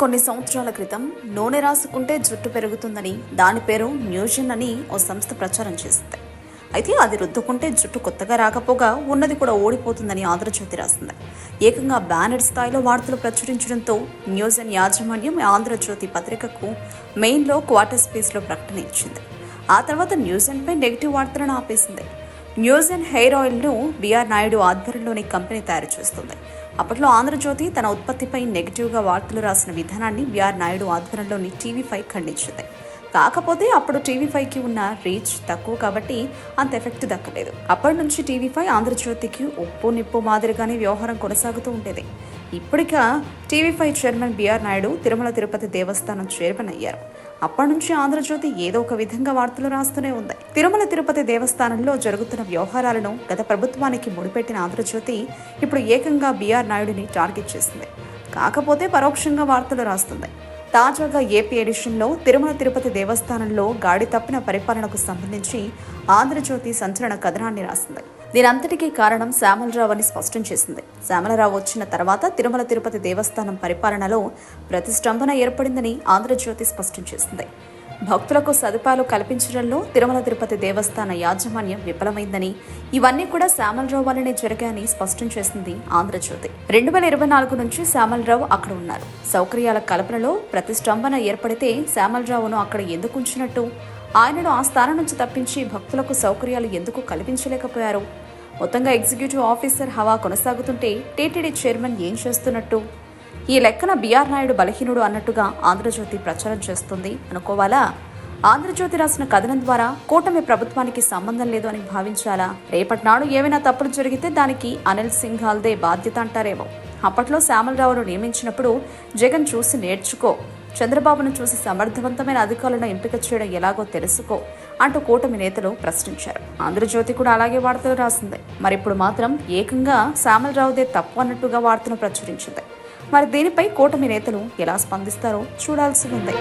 కొన్ని సంవత్సరాల క్రితం నూనె రాసుకుంటే జుట్టు పెరుగుతుందని, దాని పేరు న్యూజెన్ అని ఓ సంస్థ ప్రచారం చేసింది. అయితే అది రుద్దుకుంటే జుట్టు కొత్తగా రాకపోగా ఉన్నది కూడా ఓడిపోతుందని ఆంధ్రజ్యోతి రాసింది. ఏకంగా బ్యానర్ స్థాయిలో వార్తలు ప్రచురించడంతో న్యూజెన్ యాజమాన్యం ఆంధ్రజ్యోతి పత్రికకు మెయిన్లో క్వార్టర్ స్పేస్లో ప్రకటన ఇచ్చింది. ఆ తర్వాత న్యూజెన్పై నెగిటివ్ వార్తలను ఆపేసింది. న్యూజెన్ హెయిర్ ఆయిల్ను బిఆర్ నాయుడు ఆధ్వర్యంలోని కంపెనీ తయారు చేస్తుంది. అప్పట్లో ఆంధ్రజ్యోతి తన ఉత్పత్తిపై నెగిటివ్గా వార్తలు రాసిన విధానాన్ని బిఆర్ నాయుడు ఆధ్వర్యంలోని టీవీ5 ఖండించింది. కాకపోతే అప్పుడు టీవీ5కి ఉన్న రీచ్ తక్కువ కాబట్టి అంత ఎఫెక్ట్ దక్కలేదు. అప్పటి నుంచి టీవీ5 ఆంధ్రజ్యోతికి ఉప్పు నిప్పు మాదిరిగానే వ్యవహారం కొనసాగుతూ ఉండేది. ఇప్పటిక టీవీ5 chairman BR Naidu Tirumala Tirupati Devasthanam chairman అయ్యారు. అప్పటి నుంచి ఆంధ్రజ్యోతి ఏదో ఒక విధంగా వార్తలు రాస్తూనే ఉంది. తిరుమల తిరుపతి దేవస్థానంలో జరుగుతున్న వ్యవహారాలను గత ప్రభుత్వానికి ముడిపెట్టిన ఆంధ్రజ్యోతి ఇప్పుడు ఏకంగా బిఆర్ నాయుడుని టార్గెట్ చేసింది. కాకపోతే పరోక్షంగా వార్తలు రాస్తుంది. తాజాగా ఏపీ ఎడిషన్లో తిరుమల తిరుపతి దేవస్థానంలో గాడి తప్పిన పరిపాలనకు సంబంధించి ఆంధ్రజ్యోతి సంచలన కథనాన్ని రాసింది. దీనంతటికీ కారణం శ్యామలరావు అని స్పష్టం చేసింది. శ్యామలరావు వచ్చిన తర్వాత తిరుమల తిరుపతి దేవస్థానం పరిపాలనలో ప్రతిష్టంభన ఏర్పడిందని ఆంధ్రజ్యోతి స్పష్టం చేసింది. భక్తులకు సదుపాయాలు కల్పించడంలో తిరుమల తిరుపతి దేవస్థాన యాజమాన్యం విఫలమైందని, ఇవన్నీ కూడా శ్యామలరావు వల్లనే జరిగాయని స్పష్టం చేసింది ఆంధ్రజ్యోతి. 2024 నుంచి శ్యామలరావు అక్కడ ఉన్నారు. సౌకర్యాల కల్పనలో ప్రతిష్టంభన ఏర్పడితే శ్యామలరావును అక్కడ ఎందుకు ఉంచినట్టు? ఆయనను ఆ స్థానం నుంచి తప్పించి భక్తులకు సౌకర్యాలు ఎందుకు కల్పించలేకపోయారు? మొత్తంగా ఎగ్జిక్యూటివ్ ఆఫీసర్ హవా కొనసాగుతుంటే టీటీడీ చైర్మన్ ఏం చేస్తున్నట్టు? ఈ లెక్కన బిఆర్ నాయుడు బలహీనుడు అన్నట్టుగా ఆంధ్రజ్యోతి ప్రచారం చేస్తుంది అనుకోవాలా? ఆంధ్రజ్యోతి రాసిన కథనం ద్వారా కూటమి ప్రభుత్వానికి సంబంధం లేదు అని భావించాలా? రేపటి నాడు ఏమైనా తప్పులు జరిగితే దానికి అనిల్ సింఘాల్దే బాధ్యత అంటారేమో. అప్పట్లో శ్యామలరావును నియమించినప్పుడు జగన్ చూసి నేర్చుకో, చంద్రబాబును చూసి సమర్థవంతమైన అధికారులను ఎంపిక చేయడం ఎలాగో తెలుసుకో అంటూ కూటమి నేతలు ప్రశ్నించారు. ఆంధ్రజ్యోతి కూడా అలాగే వార్తలు రాసింది. మరిప్పుడు మాత్రం ఏకంగా శ్యామలరావుదే తప్పు అన్నట్టుగా వార్తను ప్రచురించింది. మరి దీనిపై కూటమి నేతలు ఎలా స్పందిస్తారో చూడాల్సి ఉంది.